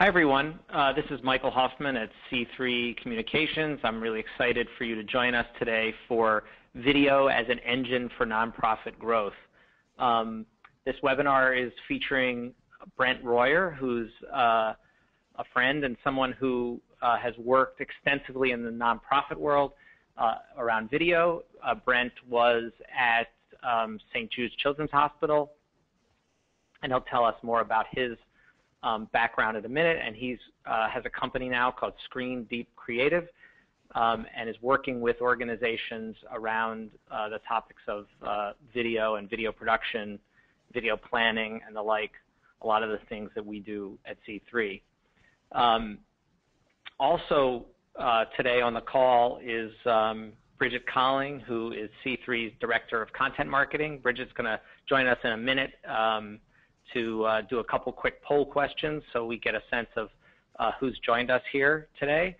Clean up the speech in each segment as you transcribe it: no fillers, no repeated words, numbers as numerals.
Hi, everyone. This is Michael Hoffman at C3 Communications. I'm really excited for you to join us today for Video as an Engine for Nonprofit Growth. This webinar is featuring Brent Royer, who's a friend and someone who has worked extensively in the nonprofit world around video. Brent was at St. Jude's Children's Hospital, and he'll tell us more about his background in a minute. And he's has a company now called Screen Deep Creative, and is working with organizations around the topics of video and video production, video planning, and the like, a lot of the things that we do at C3. Also today on the call is Bridget Colling, who is C3's Director of Content Marketing. Bridget's going to join us in a minute to do a couple quick poll questions so we get a sense of who's joined us here today.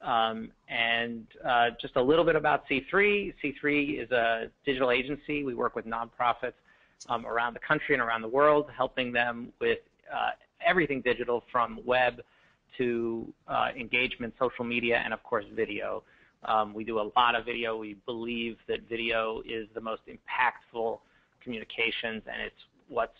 And just a little bit about C3. C3 is a digital agency. We work with nonprofits around the country and around the world, helping them with everything digital, from web to engagement, social media, and of course video. We do a lot of video. We believe that video is the most impactful communications, and it's what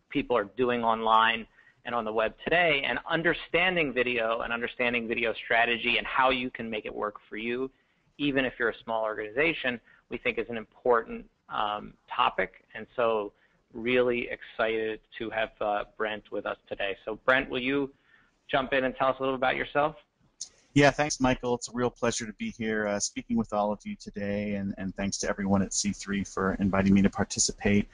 people are doing online and on the web today. And understanding video and understanding video strategy and how you can make it work for you, even if you're a small organization, we think is an important topic. And so really excited to have Brent with us today. So Brent, will you jump in and tell us a little about yourself? Yeah, thanks, Michael. It's a real pleasure to be here speaking with all of you today, and thanks to everyone at C3 for inviting me to participate.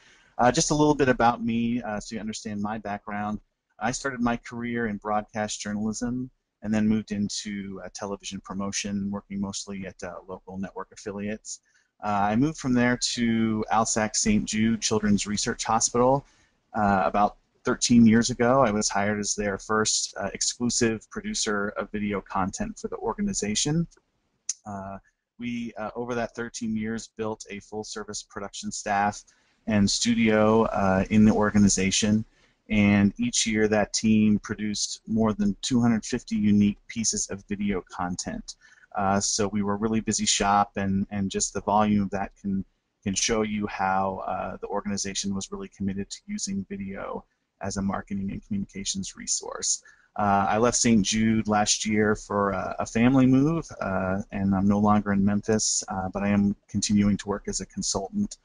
Just a little bit about me so you understand my background. I started my career in broadcast journalism and then moved into television promotion, working mostly at local network affiliates. I moved from there to ALSAC St. Jude Children's Research Hospital about 13 years ago. I was hired as their first exclusive producer of video content for the organization. We, over that 13 years, built a full-service production staff and studio in the organization, and each year that team produced more than 250 unique pieces of video content. So we were a really busy shop, and just the volume of that can show you how the organization was really committed to using video as a marketing and communications resource. I left St. Jude last year for a family move, and I'm no longer in Memphis, but I am continuing to work as a consultant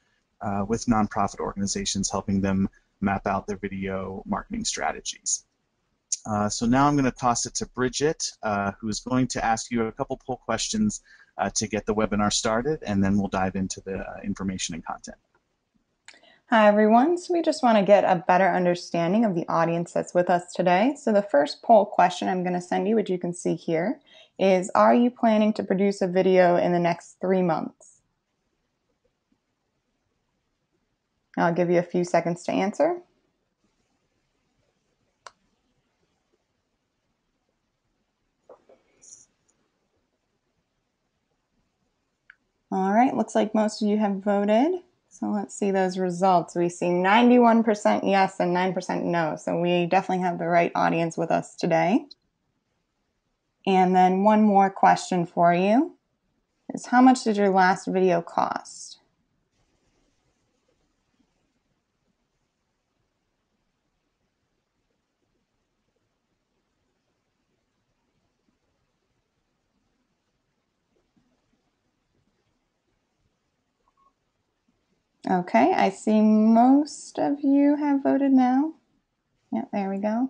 with nonprofit organizations, helping them map out their video marketing strategies. So now I'm going to toss it to Bridget, who is going to ask you a couple poll questions to get the webinar started, and then we'll dive into the information and content. Hi, everyone. So we just want to get a better understanding of the audience that's with us today. So the first poll question I'm going to send you, which you can see here, is: are you planning to produce a video in the next 3 months? I'll give you a few seconds to answer. All right, looks like most of you have voted. So let's see those results. We see 91% yes and 9% no. So we definitely have the right audience with us today. And then one more question for you is: how much did your last video cost? Okay, I see most of you have voted now. Yep, there we go.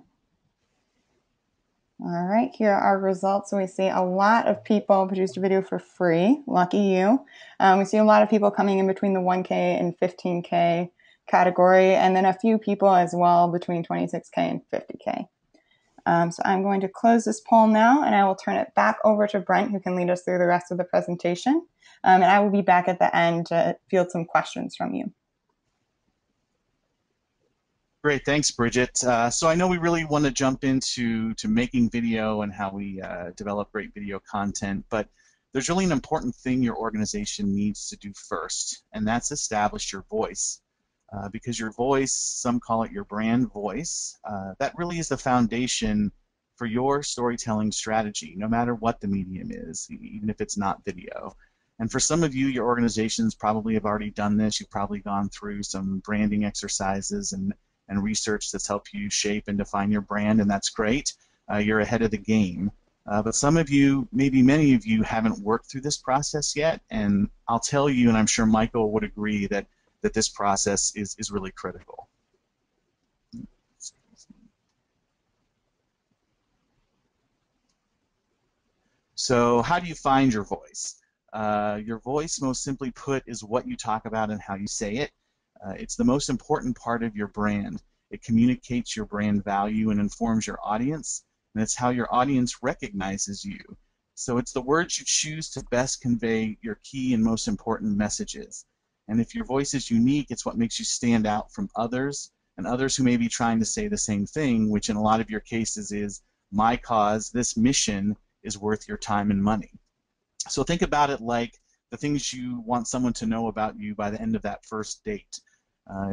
All right, here are our results. So we see a lot of people produced a video for free. Lucky you. We see a lot of people coming in between the 1K and 15K category, and then a few people as well between 26K and 50K. So I'm going to close this poll now, and I will turn it back over to Brent, who can lead us through the rest of the presentation. And I will be back at the end to field some questions from you. Great, thanks, Bridget. So I know we really want to jump into making video and how we develop great video content, but there's really an important thing your organization needs to do first, and that's establish your voice. Because your voice, some call it your brand voice, that really is the foundation for your storytelling strategy, no matter what the medium is, even if it's not video. And for some of you, your organizations probably have already done this. You've probably gone through some branding exercises and research that's helped you shape and define your brand, and that's great. You're ahead of the game. But some of you, maybe many of you, haven't worked through this process yet, and I'll tell you, and I'm sure Michael would agree, that this process is really critical. So how do you find your voice? Your voice, most simply put, is what you talk about and how you say it. It's the most important part of your brand. It communicates your brand value and informs your audience, and it's how your audience recognizes you. So it's the words you choose to best convey your key and most important messages. And if your voice is unique, it's what makes you stand out from others, and others who may be trying to say the same thing, which in a lot of your cases is, my cause, this mission is worth your time and money. So think about it like the things you want someone to know about you by the end of that first date.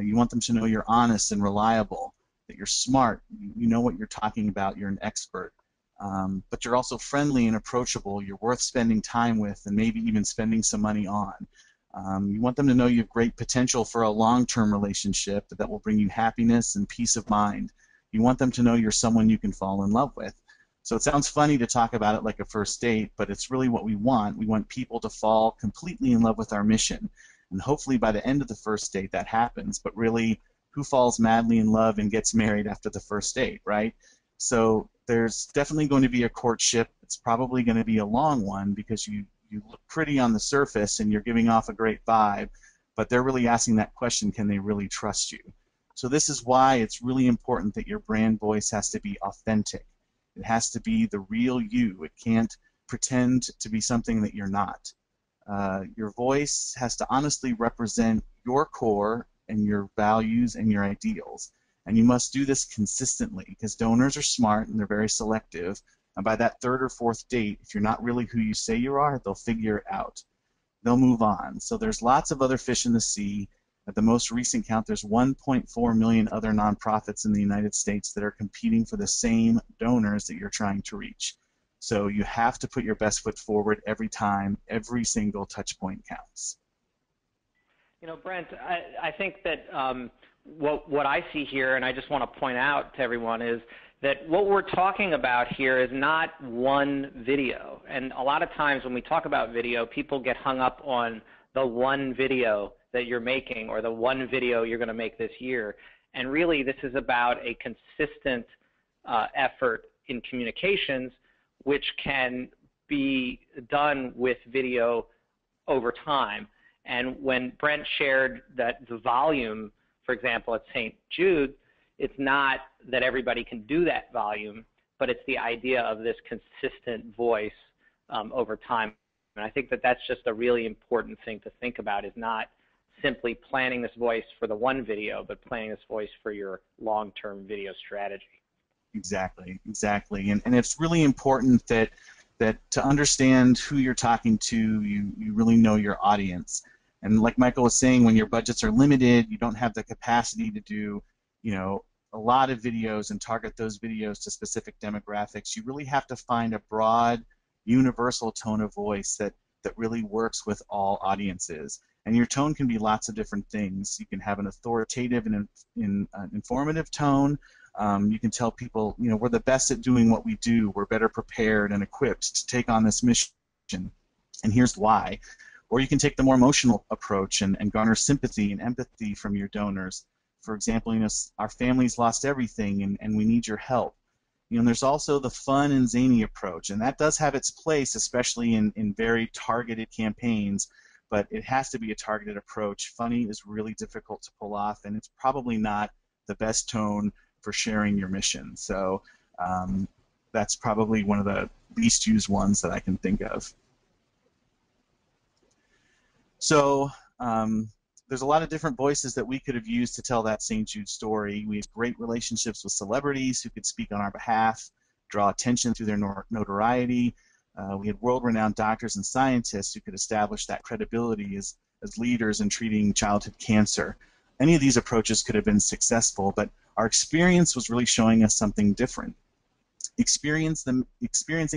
You want them to know you're honest and reliable, that you're smart, you know what you're talking about, you're an expert, but you're also friendly and approachable, you're worth spending time with and maybe even spending some money on. You want them to know you have great potential for a long-term relationship that will bring you happiness and peace of mind. You want them to know you're someone you can fall in love with. So it sounds funny to talk about it like a first date, but it's really what we want. We want people to fall completely in love with our mission. And hopefully by the end of the first date that happens. But really, who falls madly in love and gets married after the first date, right? So there's definitely going to be a courtship. It's probably going to be a long one because you look pretty on the surface and you're giving off a great vibe, but they're really asking that question, can they really trust you? So this is why it's really important that your brand voice has to be authentic. It has to be the real you. It can't pretend to be something that you're not. Your voice has to honestly represent your core and your values and your ideals. And you must do this consistently because donors are smart and they're very selective. And by that third or fourth date, if you're not really who you say you are, they'll figure it out. They'll move on. So there's lots of other fish in the sea. At the most recent count, there's 1.4 million other nonprofits in the United States that are competing for the same donors that you're trying to reach. So you have to put your best foot forward every time. Every single touch point counts. You know, Brent, I think that what I see here, and I just want to point out to everyone, is that what we're talking about here is not one video. And a lot of times when we talk about video, people get hung up on the one video that you're making or the one video you're going to make this year. And really, this is about a consistent effort in communications, which can be done with video over time. And when Brent shared that the volume, for example, at St. Jude, it's not that everybody can do that volume, but it's the idea of this consistent voice over time. And I think that that's just a really important thing to think about, is not simply planning this voice for the one video, but planning this voice for your long-term video strategy. Exactly, exactly. And it's really important that to understand who you're talking to, you really know your audience. And like Michael was saying, when your budgets are limited, you don't have the capacity to do, you know, a lot of videos and target those videos to specific demographics. You really have to find a broad, universal tone of voice that really works with all audiences. And your tone can be lots of different things. You can have an authoritative and informative tone. You can tell people, you know, we're the best at doing what we do. We're better prepared and equipped to take on this mission, and here's why. Or you can take the more emotional approach and garner sympathy and empathy from your donors. For example, you know, our family's lost everything and we need your help. You know, there's also the fun and zany approach, and that does have its place, especially in very targeted campaigns, but it has to be a targeted approach. Funny is really difficult to pull off, and it's probably not the best tone for sharing your mission. So that's probably one of the least used ones that I can think of. So there's a lot of different voices that we could have used to tell that St. Jude story. We have great relationships with celebrities who could speak on our behalf, draw attention through their notoriety. We had world-renowned doctors and scientists who could establish that credibility as leaders in treating childhood cancer. Any of these approaches could have been successful, but our experience was really showing us something different. experiencing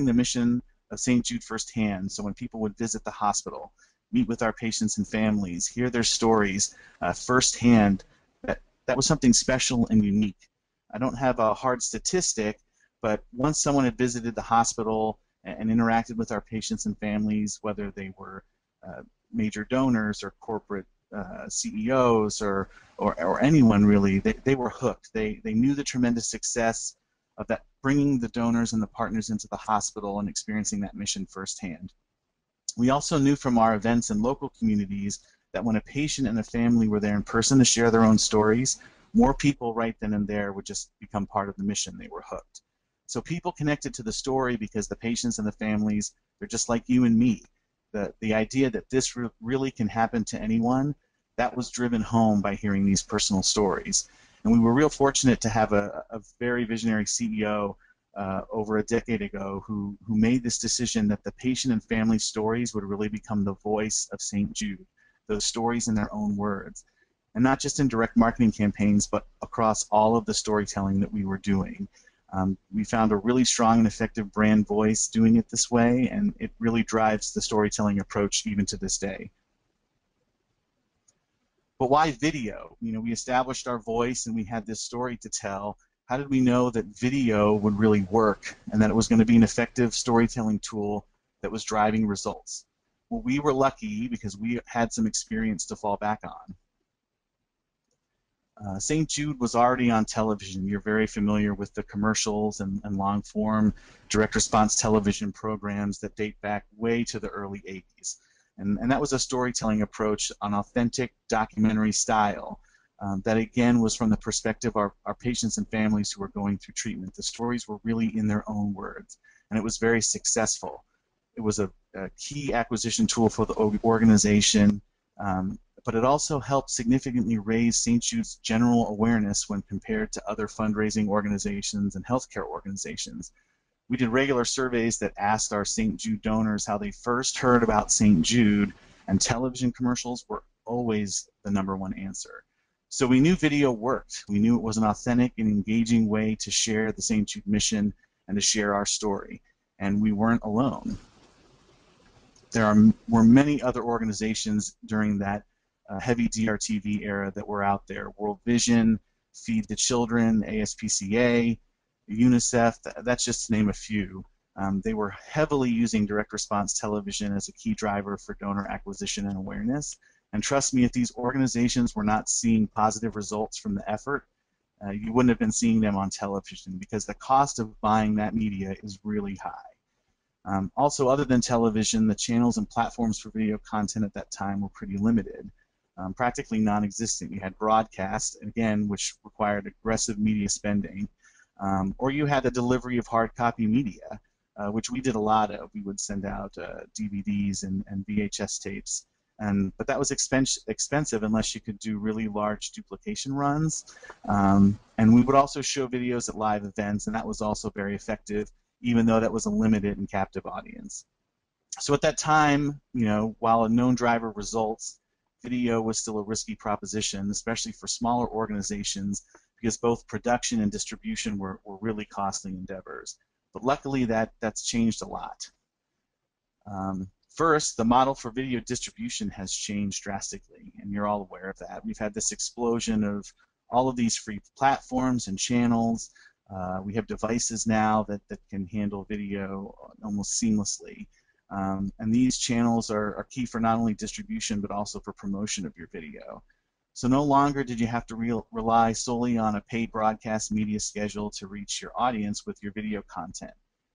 the mission of St. Jude firsthand. So when people would visit the hospital, meet with our patients and families, hear their stories firsthand, that was something special and unique. I don't have a hard statistic, but once someone had visited the hospital and interacted with our patients and families, whether they were major donors or corporate CEOs or anyone really, they were hooked. They knew the tremendous success of that, bringing the donors and the partners into the hospital and experiencing that mission firsthand. We also knew from our events in local communities that when a patient and a family were there in person to share their own stories, more people right then and there would just become part of the mission. They were hooked. So people connected to the story because the patients and the families, they're just like you and me. The idea that this really can happen to anyone, that was driven home by hearing these personal stories. And we were real fortunate to have a very visionary CEO over a decade ago who made this decision that the patient and family stories would really become the voice of St. Jude, those stories in their own words. And not just in direct marketing campaigns, but across all of the storytelling that we were doing. We found a really strong and effective brand voice doing it this way, and it really drives the storytelling approach even to this day. But why video? You know, we established our voice and we had this story to tell. How did we know that video would really work and that it was going to be an effective storytelling tool that was driving results? Well, we were lucky because we had some experience to fall back on. St. Jude was already on television. You're very familiar with the commercials and long-form direct response television programs that date back way to the early 80s. And that was a storytelling approach, an authentic documentary style that, again, was from the perspective of our patients and families who were going through treatment. The stories were really in their own words, and it was very successful. It was a key acquisition tool for the organization, but it also helped significantly raise St. Jude's general awareness when compared to other fundraising organizations and healthcare organizations. We did regular surveys that asked our St. Jude donors how they first heard about St. Jude, and television commercials were always the #1 answer. So we knew video worked. We knew it was an authentic and engaging way to share the St. Jude mission and to share our story, and we weren't alone. There were many other organizations during that heavy DRTV era that were out there. World Vision, Feed the Children, ASPCA, UNICEF, that's just to name a few. They were heavily using direct response television as a key driver for donor acquisition and awareness. And trust me, if these organizations were not seeing positive results from the effort, you wouldn't have been seeing them on television because the cost of buying that media is really high. Also, other than television, the channels and platforms for video content at that time were pretty limited, practically non-existent. You had broadcast, again, which required aggressive media spending, or you had the delivery of hard copy media, which we did a lot of. We would send out DVDs and VHS tapes, but that was expensive unless you could do really large duplication runs. And we would also show videos at live events, and that was also very effective, even though that was a limited and captive audience. So at that time, you know, while a known driver of results, video was still a risky proposition, especially for smaller organizations, because both production and distribution were really costly endeavors. But luckily, that's changed a lot. First, the model for video distribution has changed drastically, and you're all aware of that. We've had this explosion of all of these free platforms and channels. We have devices now that can handle video almost seamlessly. And these channels are key for not only distribution, but also for promotion of your video. So no longer did you have to rely solely on a paid broadcast media schedule to reach your audience with your video content.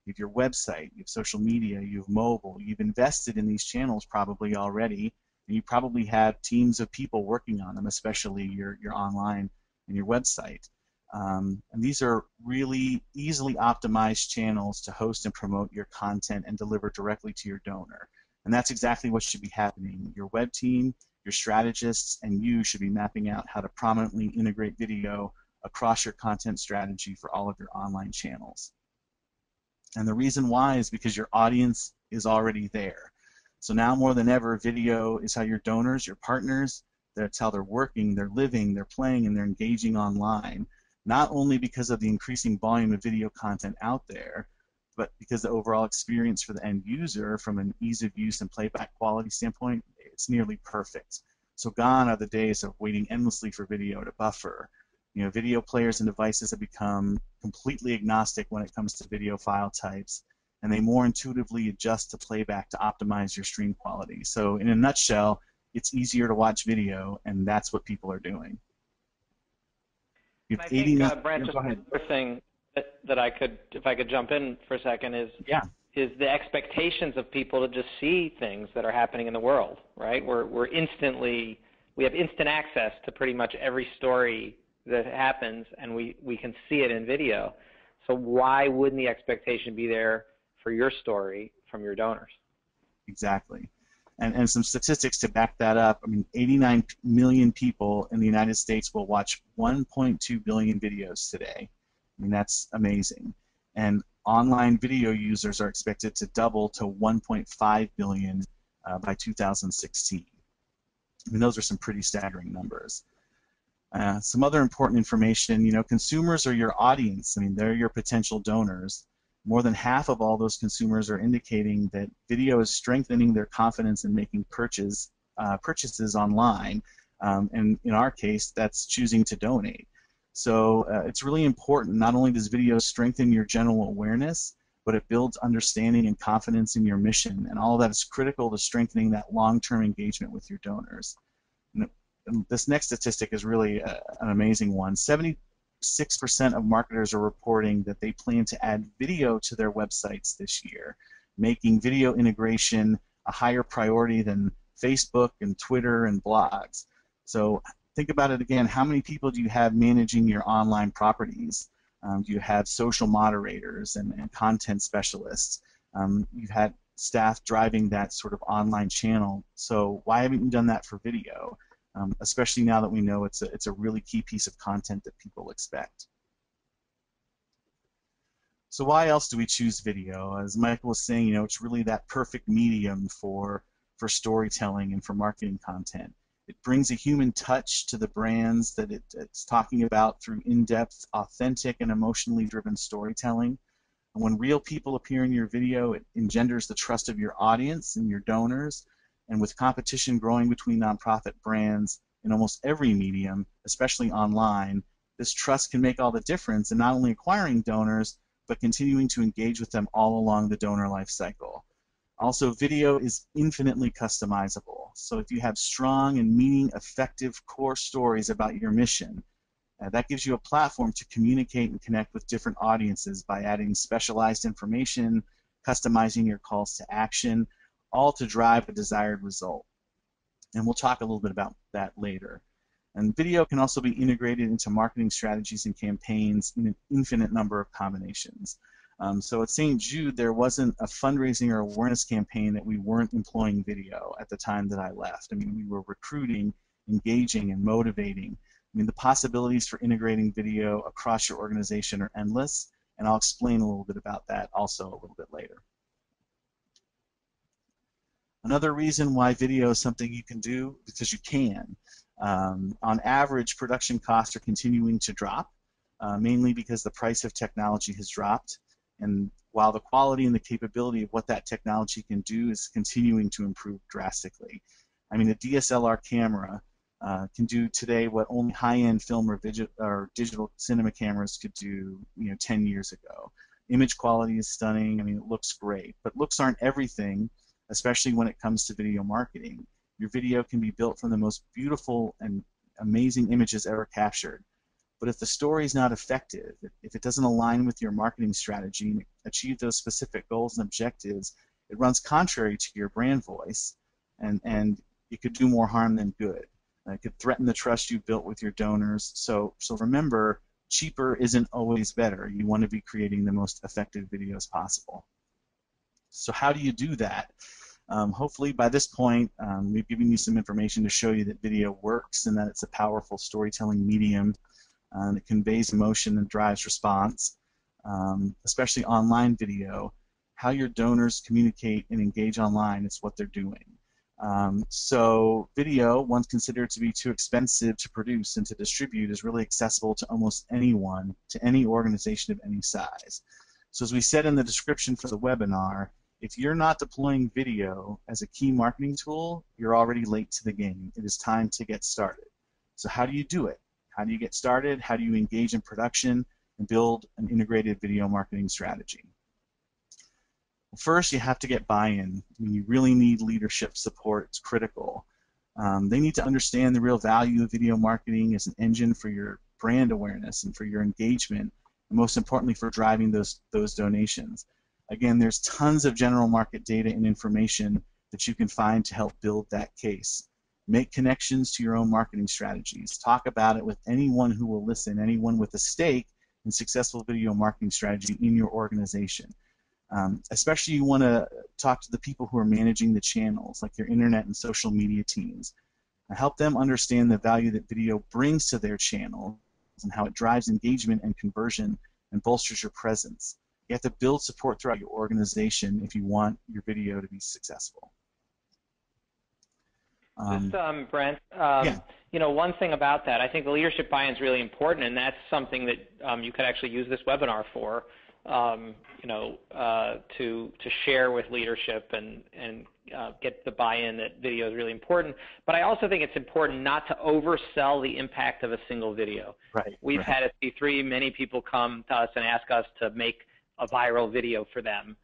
You have your website, you have social media, you have mobile, you've invested in these channels probably already, and you probably have teams of people working on them, especially your online and your website. And these are really easily optimized channels to host and promote your content and deliver directly to your donor. And that's exactly what should be happening. Your web team, your strategists, and you should be mapping out how to prominently integrate video across your content strategy for all of your online channels. And the reason why is because your audience is already there. So now more than ever, video is how your donors, your partners, that's how they're working, they're living, they're playing, and they're engaging online. not only because of the increasing volume of video content out there, but because the overall experience for the end user from an ease of use and playback quality standpoint, it's nearly perfect. So gone are the days of waiting endlessly for video to buffer. You know, video players and devices have become completely agnostic when it comes to video file types, and they more intuitively adjust to playback to optimize your stream quality. So in a nutshell, it's easier to watch video, and that's what people are doing. I think, Brent, just another thing that I could, if I could jump in for a second, is the expectations of people to just see things that are happening in the world, right? We have instant access to pretty much every story that happens, and we can see it in video. So why wouldn't the expectation be there for your story from your donors? Exactly. And some statistics to back that up. I mean, 89 million people in the United States will watch 1.2 billion videos today. I mean, that's amazing. And online video users are expected to double to 1.5 billion by 2016. I mean, those are some pretty staggering numbers. Some other important information, you know, consumers are your audience. I mean, they're your potential donors. More than half of all those consumers are indicating that video is strengthening their confidence in making purchases online, and in our case, that's choosing to donate. So it's really important. Not only does video strengthen your general awareness, but it builds understanding and confidence in your mission, and all of that is critical to strengthening that long-term engagement with your donors. And this next statistic is really an amazing one. 76% of marketers are reporting that they plan to add video to their websites this year, making video integration a higher priority than Facebook and Twitter and blogs. So think about it again. How many people do you have managing your online properties? Do you have social moderators and content specialists? You've had staff driving that sort of online channel. So why haven't you done that for video? Especially now that we know it's a really key piece of content that people expect. So why else do we choose video? As Michael was saying, you know, it's really that perfect medium for storytelling and for marketing content. It brings a human touch to the brands that it's talking about through in-depth, authentic, and emotionally driven storytelling. And when real people appear in your video, it engenders the trust of your audience and your donors. And with competition growing between nonprofit brands in almost every medium, especially online, this trust can make all the difference in not only acquiring donors, but continuing to engage with them all along the donor life cycle. Also, video is infinitely customizable. So if you have strong and meaning-effective core stories about your mission, that gives you a platform to communicate and connect with different audiences by adding specialized information, customizing your calls to action, all to drive a desired result. And we'll talk a little bit about that later. And video can also be integrated into marketing strategies and campaigns in an infinite number of combinations. So at St. Jude, there wasn't a fundraising or awareness campaign that we weren't employing video at the time that I left. I mean, we were recruiting, engaging, and motivating. I mean, the possibilities for integrating video across your organization are endless, and I'll explain a little bit about that also a little bit later. Another reason why video is something you can do, because you can. On average, production costs are continuing to drop, mainly because the price of technology has dropped, and while the quality and the capability of what that technology can do is continuing to improve drastically. I mean, a DSLR camera can do today what only high-end film or digital cinema cameras could do, 10 years ago. Image quality is stunning. I mean, it looks great, but looks aren't everything, especially when it comes to video marketing. Your video can be built from the most beautiful and amazing images ever captured. But if the story is not effective, if it doesn't align with your marketing strategy and achieve those specific goals and objectives, it runs contrary to your brand voice, and it could do more harm than good. It could threaten the trust you built with your donors. So remember, cheaper isn't always better. You want to be creating the most effective videos possible. So how do you do that? Hopefully by this point, we've given you some information to show you that video works and that it's a powerful storytelling medium. It conveys emotion and drives response, especially online video. How your donors communicate and engage online is what they're doing. So video, once considered to be too expensive to produce and to distribute, is really accessible to almost anyone, to any organization of any size. So as we said in the description for the webinar, if you're not deploying video as a key marketing tool, you're already late to the game. It is time to get started. So how do you do it? How do you get started? How do you engage in production and build an integrated video marketing strategy? First, you have to get buy-in. You really need leadership support. It's critical. They need to understand the real value of video marketing as an engine for your brand awareness and for your engagement, and most importantly, for driving those donations. Again, there's tons of general market data and information that you can find to help build that case. Make connections to your own marketing strategies. Talk about it with anyone who will listen, anyone with a stake in successful video marketing strategy in your organization. Especially you want to talk to the people who are managing the channels, like your internet and social media teams. Help them understand the value that video brings to their channel and how it drives engagement and conversion and bolsters your presence. You have to build support throughout your organization if you want your video to be successful. Brent, yeah. you know, one thing about that, I think the leadership buy-in is really important, and that's something that you could actually use this webinar for. You know, to share with leadership and get the buy-in that video is really important. But I also think it's important not to oversell the impact of a single video. Right. We've had at C3 many people come to us and ask us to make a viral video for them,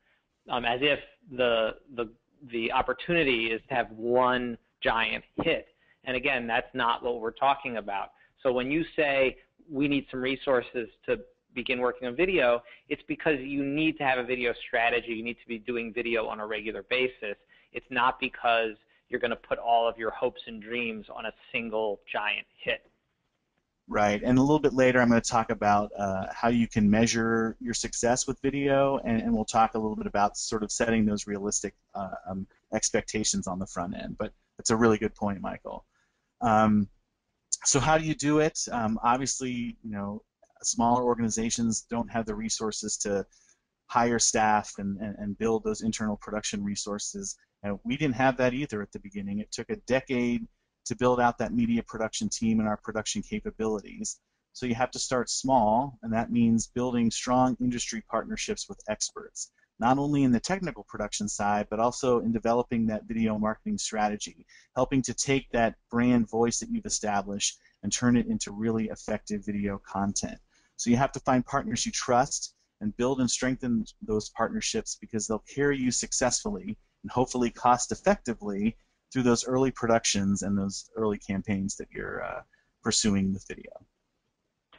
as if the opportunity is to have one giant hit. And again, that's not what we're talking about. So when you say we need some resources to begin working on video, it's because you need to have a video strategy. You need to be doing video on a regular basis. It's not because you're going to put all of your hopes and dreams on a single giant hit. Right, and a little bit later I'm going to talk about how you can measure your success with video, and we'll talk a little bit about sort of setting those realistic expectations on the front end. But it's a really good point, Michael. So how do you do it? Obviously, you know, smaller organizations don't have the resources to hire staff and build those internal production resources. And we didn't have that either at the beginning. It took a decade to build out that media production team and our production capabilities. So you have to start small, and that means building strong industry partnerships with experts, not only in the technical production side, but also in developing that video marketing strategy, helping to take that brand voice that you've established and turn it into really effective video content. So you have to find partners you trust and build and strengthen those partnerships, because they'll carry you successfully and hopefully cost effectively through those early productions and those early campaigns that you're pursuing with video.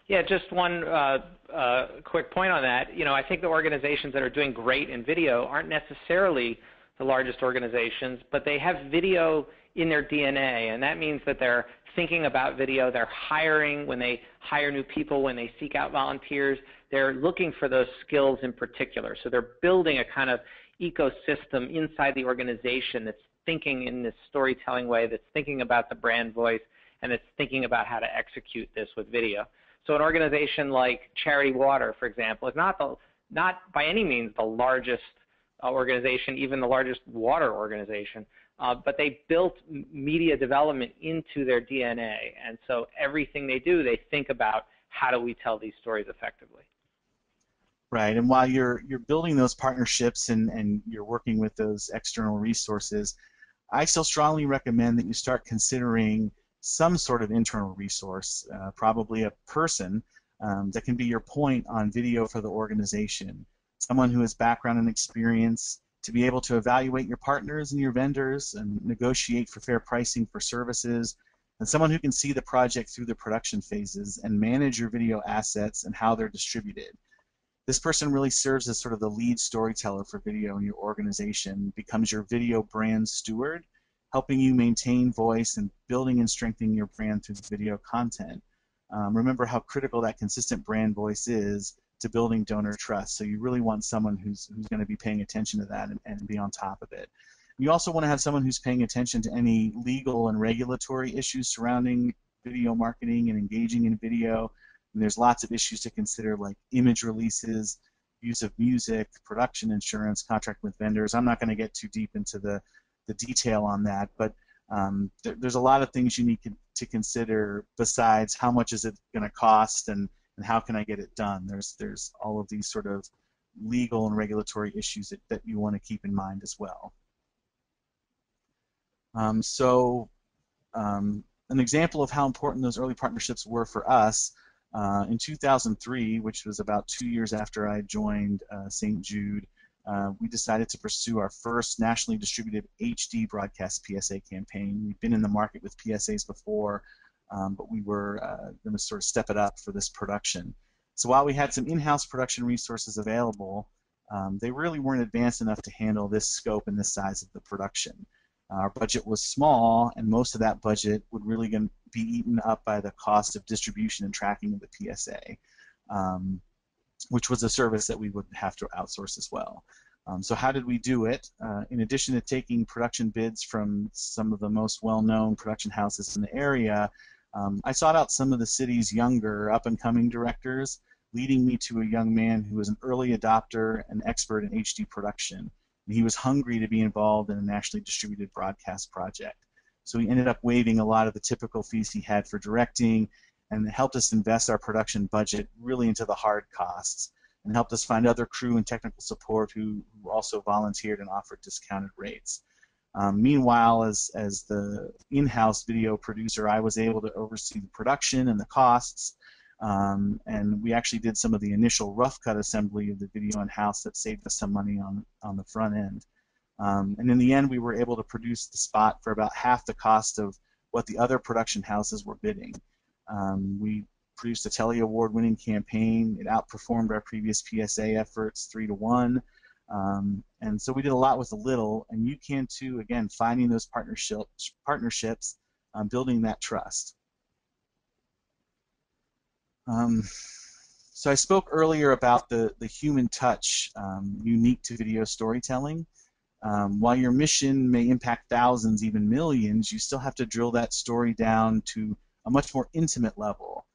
Yeah, just one quick point on that. You know, I think the organizations that are doing great in video aren't necessarily the largest organizations, but they have video in their DNA, and that means that they're thinking about video. They're hiring, when they hire new people, when they seek out volunteers, they're looking for those skills in particular. So they're building a kind of ecosystem inside the organization that's thinking in this storytelling way, that's thinking about the brand voice, and that's thinking about how to execute this with video. So an organization like Charity Water, for example, is not by any means the largest organization, even the largest water organization, but they built media development into their DNA, and so everything they do, they think about how do we tell these stories effectively. Right, and while you're building those partnerships and you're working with those external resources, I still strongly recommend that you start considering some sort of internal resource, probably a person that can be your point on video for the organization, someone who has background and experience to be able to evaluate your partners and your vendors and negotiate for fair pricing for services, and someone who can see the project through the production phases and manage your video assets and how they're distributed. This person really serves as sort of the lead storyteller for video in your organization, becomes your video brand steward, helping you maintain voice and building and strengthening your brand through video content. Remember how critical that consistent brand voice is to building donor trust. So you really want someone who's going to be paying attention to that and be on top of it. You also want to have someone who's paying attention to any legal and regulatory issues surrounding video marketing and engaging in video. And there's lots of issues to consider, like image releases, use of music, production insurance, contract with vendors. I'm not going to get too deep into the the detail on that, but there's a lot of things you need to consider besides how much is it going to cost and how can I get it done. There's all of these sort of legal and regulatory issues that you want to keep in mind as well. An example of how important those early partnerships were for us, in 2003, which was about 2 years after I joined St. Jude, we decided to pursue our first nationally distributed HD broadcast PSA campaign. We've been in the market with PSAs before, but we were going to sort of step it up for this production. So while we had some in-house production resources available, they really weren't advanced enough to handle this scope and this size of the production. Our budget was small, and most of that budget would really be eaten up by the cost of distribution and tracking of the PSA, which was a service that we would have to outsource as well. So how did we do it? In addition to taking production bids from some of the most well-known production houses in the area, I sought out some of the city's younger, up-and-coming directors, leading me to a young man who was an early adopter and expert in HD production. And he was hungry to be involved in a nationally distributed broadcast project. So he ended up waiving a lot of the typical fees he had for directing and helped us invest our production budget really into the hard costs and helped us find other crew and technical support who also volunteered and offered discounted rates. Meanwhile, as the in-house video producer, I was able to oversee the production and the costs, and we actually did some of the initial rough cut assembly of the video in-house that saved us some money on the front end. And in the end, we were able to produce the spot for about half the cost of what the other production houses were bidding. We produced a Telly Award-winning campaign. It outperformed our previous PSA efforts 3-to-1. And so we did a lot with a little, and you can too, again, finding those partnerships, building that trust. So I spoke earlier about the human touch unique to video storytelling. While your mission may impact thousands, even millions, you still have to drill that story down to a much more intimate level,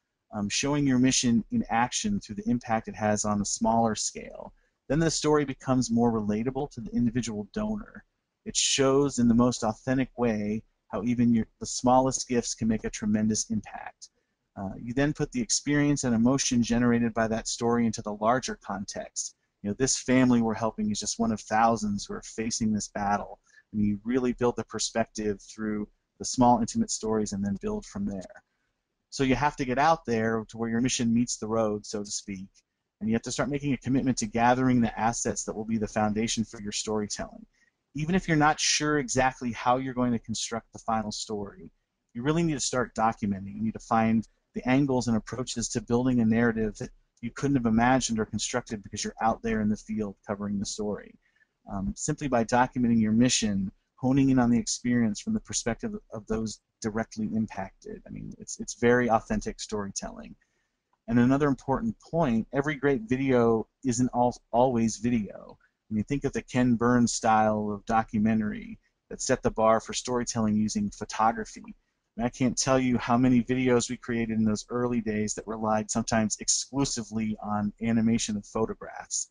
showing your mission in action through the impact it has on a smaller scale. Then the story becomes more relatable to the individual donor. It shows in the most authentic way how even the smallest gifts can make a tremendous impact. You then put the experience and emotion generated by that story into the larger context. You know, this family we're helping is just one of thousands who are facing this battle. And you really build the perspective through the small, intimate stories and then build from there. So you have to get out there to where your mission meets the road, so to speak, and you have to start making a commitment to gathering the assets that will be the foundation for your storytelling. Even if you're not sure exactly how you're going to construct the final story, you really need to start documenting. You need to find the angles and approaches to building a narrative that you couldn't have imagined or constructed because you're out there in the field covering the story. Simply by documenting your mission, honing in on the experience from the perspective of those directly impacted. I mean, it's very authentic storytelling. And another important point, every great video isn't always video. I mean, think of the Ken Burns style of documentary that set the bar for storytelling using photography. I can't tell you how many videos we created in those early days that relied sometimes exclusively on animation of photographs.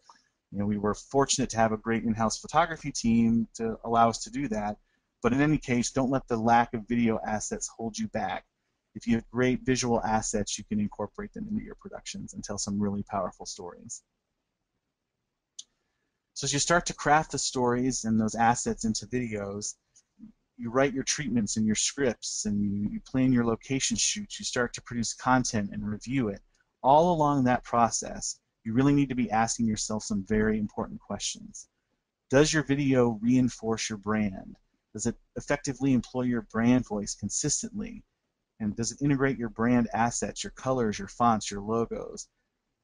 You know, we were fortunate to have a great in-house photography team to allow us to do that, but in any case, don't let the lack of video assets hold you back. If you have great visual assets, you can incorporate them into your productions and tell some really powerful stories. So as you start to craft the stories and those assets into videos, you write your treatments and your scripts, and you plan your location shoots, you start to produce content and review it. All along that process, you really need to be asking yourself some very important questions. Does your video reinforce your brand? Does it effectively employ your brand voice consistently? And does it integrate your brand assets, your colors, your fonts, your logos?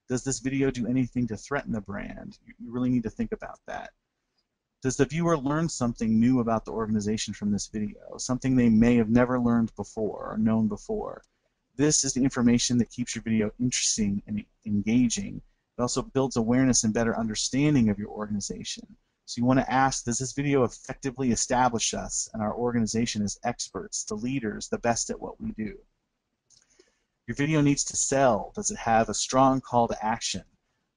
Does this video do anything to threaten the brand? You really need to think about that. Does the viewer learn something new about the organization from this video, something they may have never learned before or known before? This is the information that keeps your video interesting and engaging. It also builds awareness and better understanding of your organization. So you want to ask, does this video effectively establish us and our organization as experts, the leaders, the best at what we do? Your video needs to sell. Does it have a strong call to action?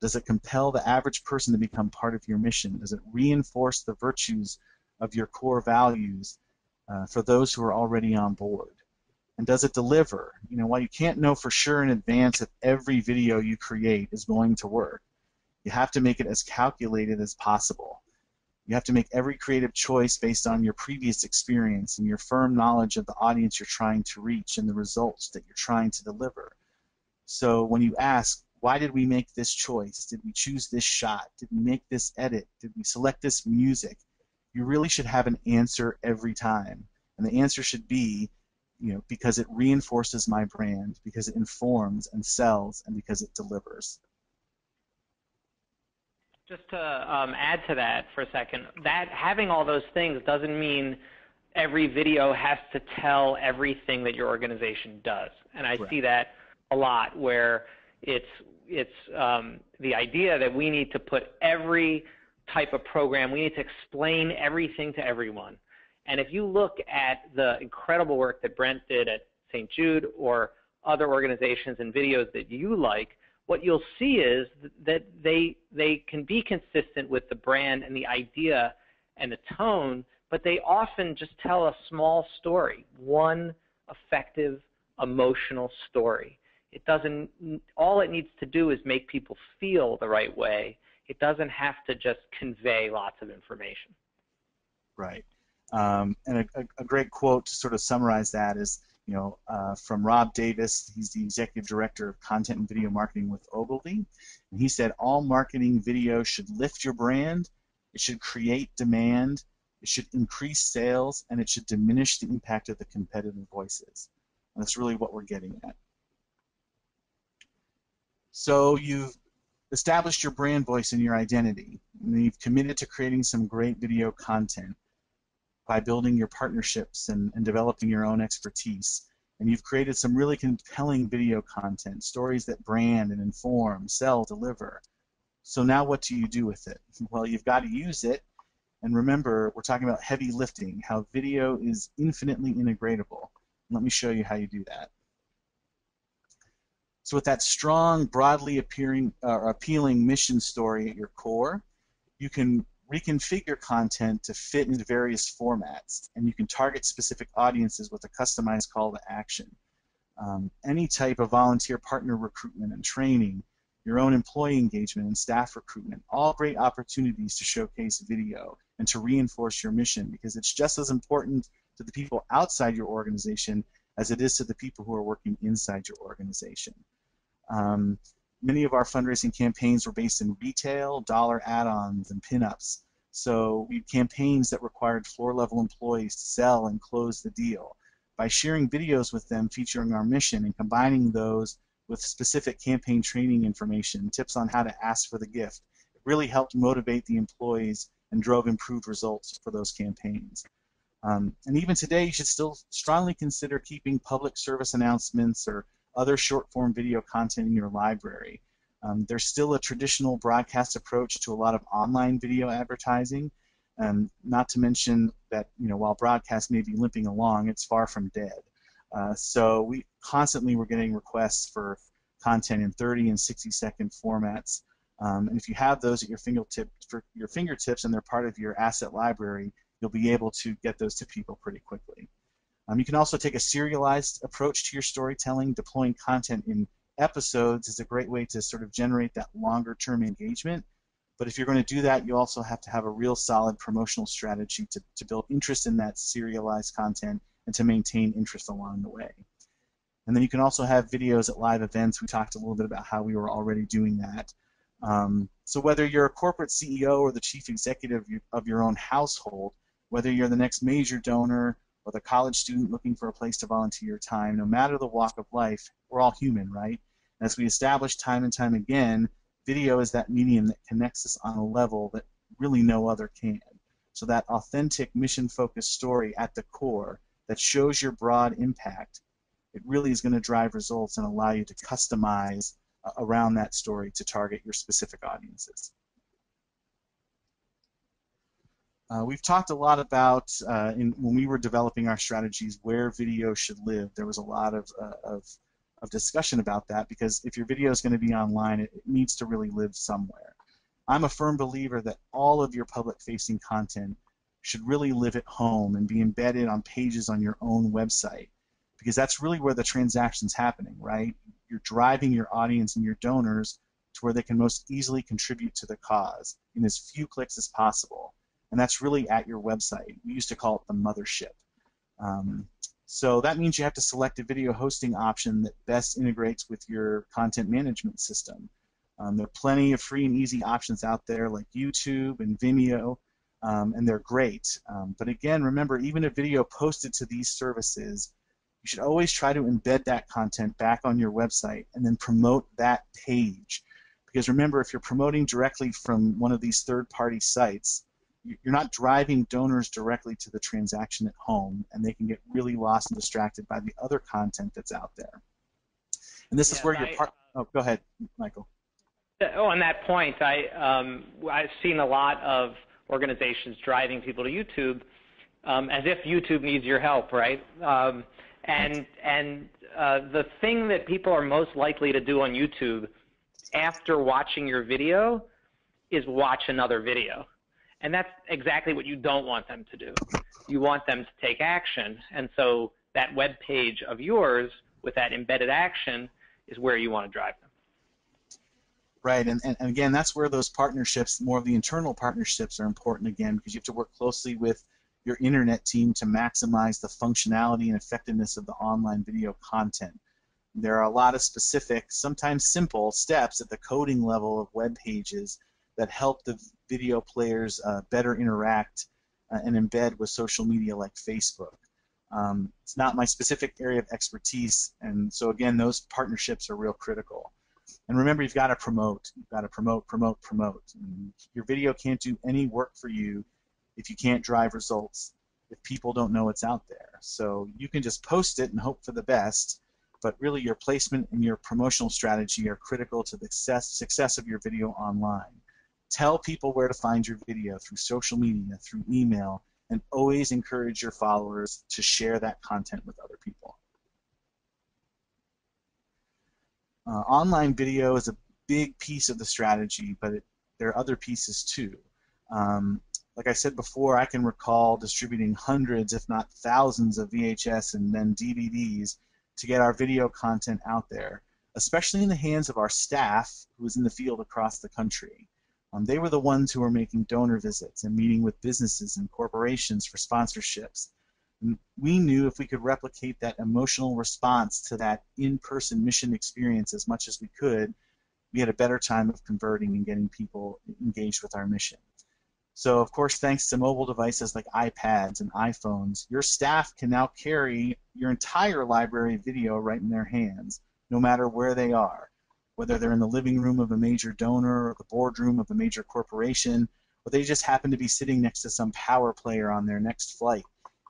Does it compel the average person to become part of your mission? Does it reinforce the virtues of your core values for those who are already on board? And does it deliver? You know, while you can't know for sure in advance if every video you create is going to work, you have to make it as calculated as possible. You have to make every creative choice based on your previous experience and your firm knowledge of the audience you're trying to reach and the results that you're trying to deliver. So when you ask, why did we make this choice? Did we choose this shot? Did we make this edit? Did we select this music? You really should have an answer every time. And the answer should be, you know, because it reinforces my brand, because it informs and sells, and because it delivers. Just to add to that for a second, that having all those things doesn't mean every video has to tell everything that your organization does. And I see that a lot, where it's the idea that we need to put every type of program, we need to explain everything to everyone. And if you look at the incredible work that Brent did at St. Jude or other organizations and videos that you like, what you'll see is that they can be consistent with the brand and the idea and the tone, but they often just tell a small story, one effective emotional story. It doesn't, all it needs to do is make people feel the right way. It doesn't have to just convey lots of information. Right. And a great quote to sort of summarize that is, you know, from Rob Davis. He's the executive director of content and video marketing with Ogilvy, and he said, all marketing video should lift your brand, it should create demand, it should increase sales, and it should diminish the impact of the competitive voices. And that's really what we're getting at. So you've established your brand voice and your identity, and you've committed to creating some great video content by building your partnerships and developing your own expertise. And you've created some really compelling video content, stories that brand and inform, sell, deliver. So now what do you do with it? Well, you've got to use it. And remember, we're talking about heavy lifting, how video is infinitely integratable. Let me show you how you do that. So with that strong, broadly appealing mission story at your core, you can reconfigure content to fit into various formats, and you can target specific audiences with a customized call to action. Any type of volunteer partner recruitment and training, your own employee engagement and staff recruitment, all great opportunities to showcase video and to reinforce your mission, because it's just as important to the people outside your organization as it is to the people who are working inside your organization. Many of our fundraising campaigns were based in retail, dollar add-ons, and pinups. So we had campaigns that required floor-level employees to sell and close the deal. By sharing videos with them featuring our mission and combining those with specific campaign training information, tips on how to ask for the gift, it really helped motivate the employees and drove improved results for those campaigns. And even today, you should still strongly consider keeping public service announcements or other short-form video content in your library. There's still a traditional broadcast approach to a lot of online video advertising, not to mention that, you know, while broadcast may be limping along, it's far from dead. So we constantly were getting requests for content in 30 and 60-second formats. And if you have those at your fingertips and they're part of your asset library, you'll be able to get those to people pretty quickly. You can also take a serialized approach to your storytelling. Deploying content in episodes is a great way to sort of generate that longer-term engagement. But if you're going to do that, you also have to have a real solid promotional strategy to build interest in that serialized content and to maintain interest along the way. And then you can also have videos at live events. We talked a little bit about how we were already doing that. So whether you're a corporate CEO or the chief executive of your own household, whether you're the next major donor or the college student looking for a place to volunteer your time, no matter the walk of life, we're all human, right? And as we establish time and time again, video is that medium that connects us on a level that really no other can. So that authentic, mission-focused story at the core that shows your broad impact, it really is going to drive results and allow you to customize around that story to target your specific audiences. We've talked a lot about, when we were developing our strategies, where video should live. There was a lot of discussion about that, because if your video is going to be online, it needs to really live somewhere. I'm a firm believer that all of your public-facing content should really live at home and be embedded on pages on your own website, because that's really where the transaction's happening, right? You're driving your audience and your donors to where they can most easily contribute to the cause in as few clicks as possible. And that's really at your website. We used to call it the mothership. So that means you have to select a video hosting option that best integrates with your content management system. There are plenty of free and easy options out there like YouTube and Vimeo, and they're great. But again, remember, even a video posted to these services, you should always try to embed that content back on your website and then promote that page. Because remember, if you're promoting directly from one of these third-party sites, you're not driving donors directly to the transaction at home, and they can get really lost and distracted by the other content that's out there. And this is where your part. Oh, go ahead, Michael. On that point, I've seen a lot of organizations driving people to YouTube as if YouTube needs your help, right? And the thing that people are most likely to do on YouTube after watching your video is watch another video. And that's exactly what you don't want them to do. You want them to take action. And so that web page of yours with that embedded action is where you want to drive them. Right, and again, that's where those partnerships, more of the internal partnerships, are important again, because you have to work closely with your internet team to maximize the functionality and effectiveness of the online video content. There are a lot of specific, sometimes simple, steps at the coding level of web pages that help the video players better interact and embed with social media like Facebook. It's not my specific area of expertise, and so again, those partnerships are real critical. And remember, you've got to promote. You've got to promote, promote, promote. And your video can't do any work for you if you can't drive results, if people don't know it's out there. So you can just post it and hope for the best, but really your placement and your promotional strategy are critical to the success of your video online. Tell people where to find your video through social media, through email, and always encourage your followers to share that content with other people. Online video is a big piece of the strategy, but there are other pieces too. Like I said before, I can recall distributing hundreds, if not thousands, of VHS and then DVDs to get our video content out there, especially in the hands of our staff who was in the field across the country. They were the ones who were making donor visits and meeting with businesses and corporations for sponsorships. And we knew if we could replicate that emotional response to that in-person mission experience as much as we could, we had a better time of converting and getting people engaged with our mission. So, of course, thanks to mobile devices like iPads and iPhones, your staff can now carry your entire library of video right in their hands, no matter where they are, whether they're in the living room of a major donor or the boardroom of a major corporation, or they just happen to be sitting next to some power player on their next flight.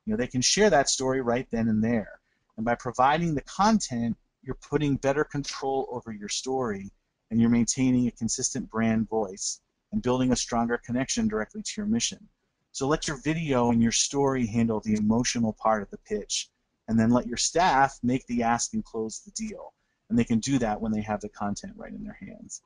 You know, they can share that story right then and there. And by providing the content, you're putting better control over your story, and you're maintaining a consistent brand voice and building a stronger connection directly to your mission. So let your video and your story handle the emotional part of the pitch, and then let your staff make the ask and close the deal. And they can do that when they have the content right in their hands.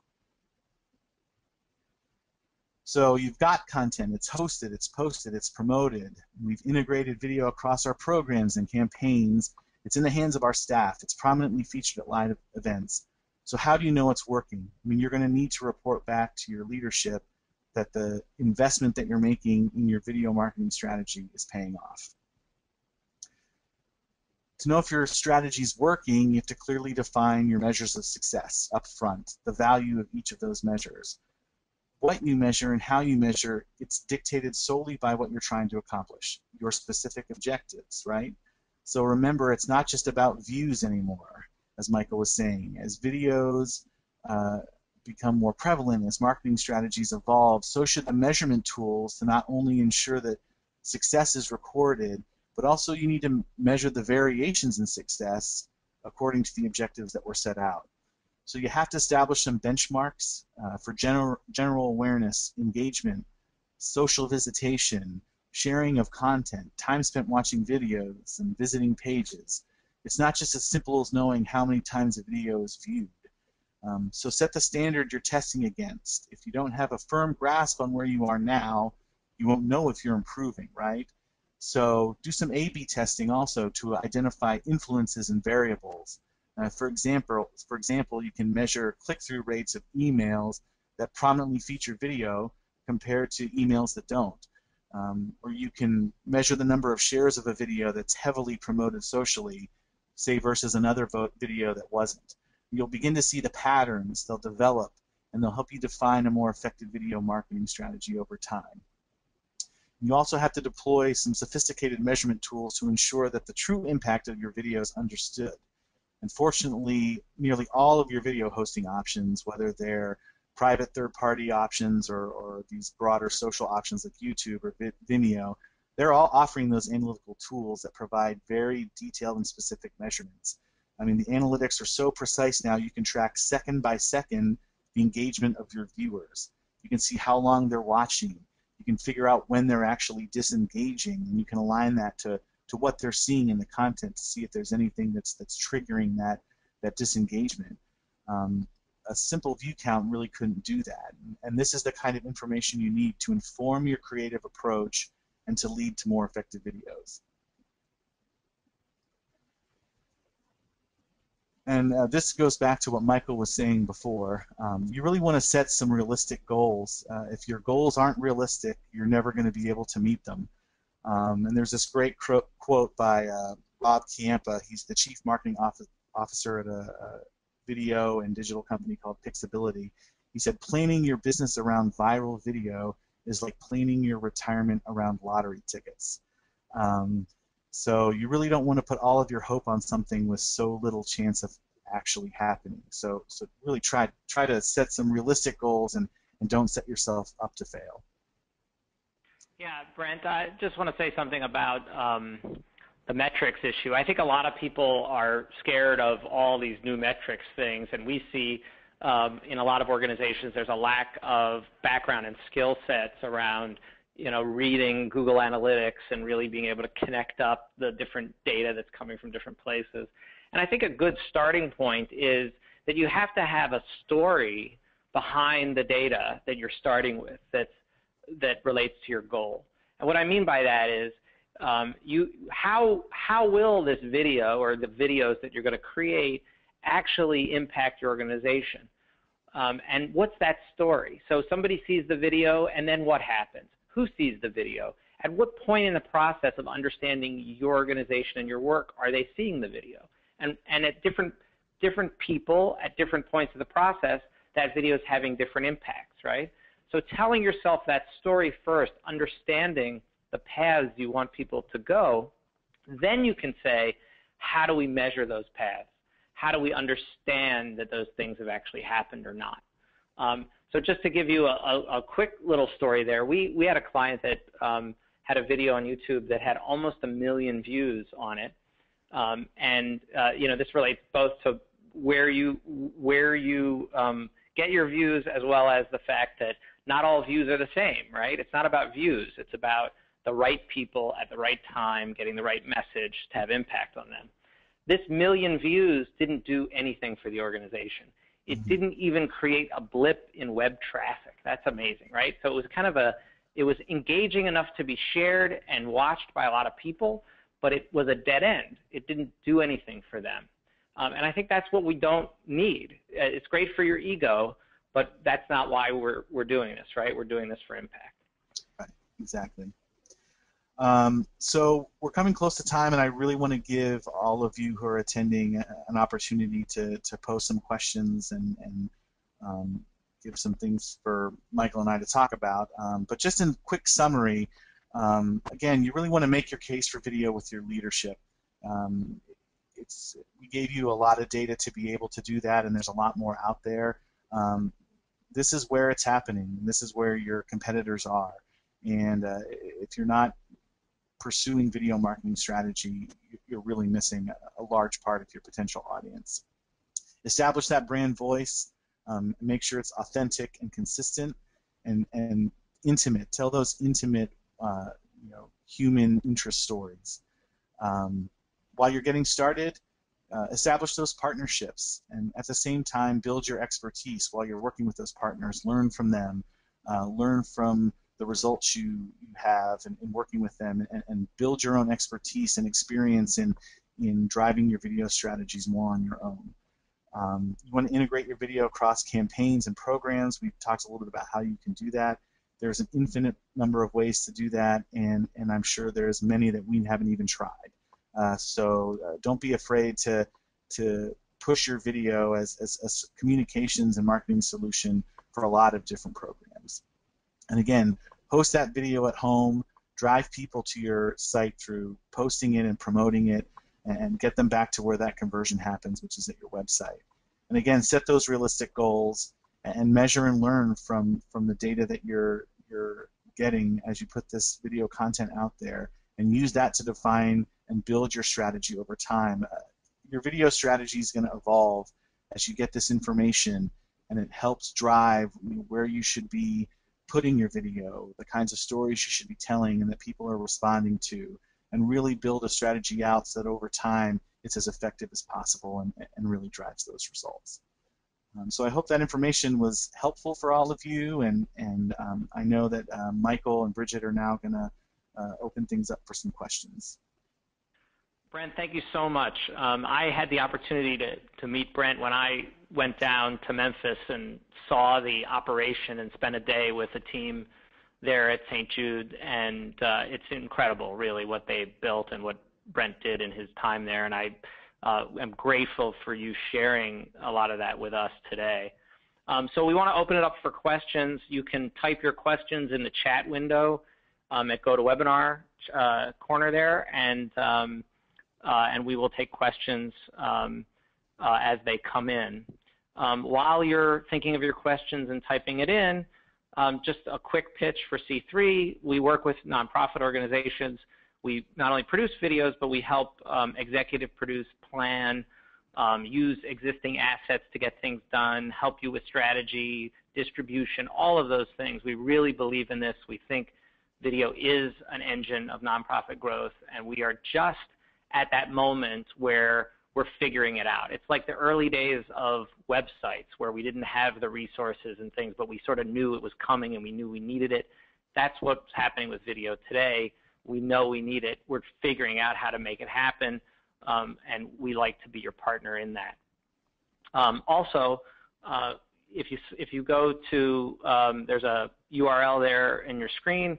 So you've got content, it's hosted, it's posted, it's promoted. We've integrated video across our programs and campaigns. It's in the hands of our staff. It's prominently featured at live events. So how do you know it's working? I mean, you're going to need to report back to your leadership that the investment that you're making in your video marketing strategy is paying off. To know if your strategy is working, you have to clearly define your measures of success up front, the value of each of those measures. What you measure and how you measure, it's dictated solely by what you're trying to accomplish, your specific objectives, right? So remember, it's not just about views anymore, as Michael was saying. As videos become more prevalent, as marketing strategies evolve, so should the measurement tools to not only ensure that success is recorded, but also you need to measure the variations in success according to the objectives that were set out. So you have to establish some benchmarks for general awareness, engagement, social visitation, sharing of content, time spent watching videos, and visiting pages. It's not just as simple as knowing how many times a video is viewed. So set the standard you're testing against. If you don't have a firm grasp on where you are now, you won't know if you're improving, right? So do some A/B testing also to identify influences and variables. For example, you can measure click-through rates of emails that prominently feature video compared to emails that don't. Or you can measure the number of shares of a video that's heavily promoted socially, say versus another video that wasn't. You'll begin to see the patterns, they'll develop, and they'll help you define a more effective video marketing strategy over time. You also have to deploy some sophisticated measurement tools to ensure that the true impact of your video is understood. Unfortunately, nearly all of your video hosting options, whether they're private third-party options or these broader social options like YouTube or Vimeo, they're all offering those analytical tools that provide very detailed and specific measurements. I mean, the analytics are so precise now, you can track second by second the engagement of your viewers. You can see how long they're watching. You can figure out when they're actually disengaging, and you can align that to what they're seeing in the content to see if there's anything that's triggering that disengagement. A simple view count really couldn't do that, and this is the kind of information you need to inform your creative approach and to lead to more effective videos. And this goes back to what Michael was saying before. You really want to set some realistic goals. If your goals aren't realistic, you're never going to be able to meet them. And there's this great quote by Bob Chiampa. He's the chief marketing officer at a video and digital company called Pixability. He said, planning your business around viral video is like planning your retirement around lottery tickets. So you really don't want to put all of your hope on something with so little chance of actually happening. So really try to set some realistic goals and don't set yourself up to fail. Yeah, Brent, I just want to say something about the metrics issue. I think a lot of people are scared of all these new metrics things, and we see in a lot of organizations there's a lack of background and skill sets around reading Google Analytics and really being able to connect up the different data that's coming from different places. And I think a good starting point is that you have to have a story behind the data that you're starting with that relates to your goal. And what I mean by that is how will this video or the videos that you're going to create actually impact your organization? And what's that story? So somebody sees the video, and then what happens? Who sees the video? At what point in the process of understanding your organization and your work are they seeing the video? And at different people at different points of the process, that video is having different impacts, right? So telling yourself that story first, understanding the paths you want people to go, then you can say, how do we measure those paths? How do we understand that those things have actually happened or not? So just to give you a quick little story there, we had a client that had a video on YouTube that had almost 1 million views on it. This relates both to where you get your views, as well as the fact that not all views are the same, right? It's not about views. It's about the right people at the right time getting the right message to have impact on them. This 1 million views didn't do anything for the organization. It didn't even create a blip in web traffic. That's amazing, right? So it was kind of it was engaging enough to be shared and watched by a lot of people, but it was a dead end. It didn't do anything for them. And I think that's what we don't need. It's great for your ego, but that's not why we're doing this, right? We're doing this for impact. Right, exactly. So we're coming close to time, and I really want to give all of you who are attending an opportunity to pose some questions and give some things for Michael and I to talk about. But just in quick summary, again, you really want to make your case for video with your leadership. We gave you a lot of data to be able to do that, and there's a lot more out there. This is where it's happening. This is where your competitors are. And if you're not pursuing video marketing strategy, you're really missing a large part of your potential audience. Establish that brand voice. Make sure it's authentic and consistent and intimate. Tell those intimate, human interest stories. While you're getting started, establish those partnerships, and at the same time build your expertise while you're working with those partners. Learn from them. Learn from the results you have and working with them, and build your own expertise and experience in driving your video strategies more on your own. You want to integrate your video across campaigns and programs. We've talked a little bit about how you can do that. There's an infinite number of ways to do that, and I'm sure there's many that we haven't even tried. So don't be afraid to push your video as a communications and marketing solution for a lot of different programs. And again, post that video at home, drive people to your site through posting it and promoting it, and get them back to where that conversion happens, which is at your website. And again, set those realistic goals and measure and learn from the data that you're getting as you put this video content out there, and use that to define and build your strategy over time. Your video strategy is going to evolve as you get this information, and it helps drive where you should be putting your video, the kinds of stories you should be telling and that people are responding to, and really build a strategy out so that over time it's as effective as possible and really drives those results. So I hope that information was helpful for all of you, and I know that Michael and Bridget are now going to open things up for some questions. Brent, thank you so much. I had the opportunity to meet Brent when I went down to Memphis and saw the operation and spent a day with the team there at St. Jude, and it's incredible, really, what they built and what Brent did in his time there, and I am grateful for you sharing a lot of that with us today. So we want to open it up for questions. You can type your questions in the chat window at GoToWebinar corner there, and we will take questions as they come in. While you're thinking of your questions and typing it in, just a quick pitch for C3. We work with nonprofit organizations. We not only produce videos, but we help executive produce, plan, use existing assets to get things done, help you with strategy, distribution, all of those things. We really believe in this. We think video is an engine of nonprofit growth, and we are just at that moment where we're figuring it out. It's like the early days of websites where we didn't have the resources and things, but we sort of knew it was coming and we knew we needed it. That's what's happening with video today. We know we need it. We're figuring out how to make it happen, and we like to be your partner in that. Also, if you go to, there's a URL there in your screen.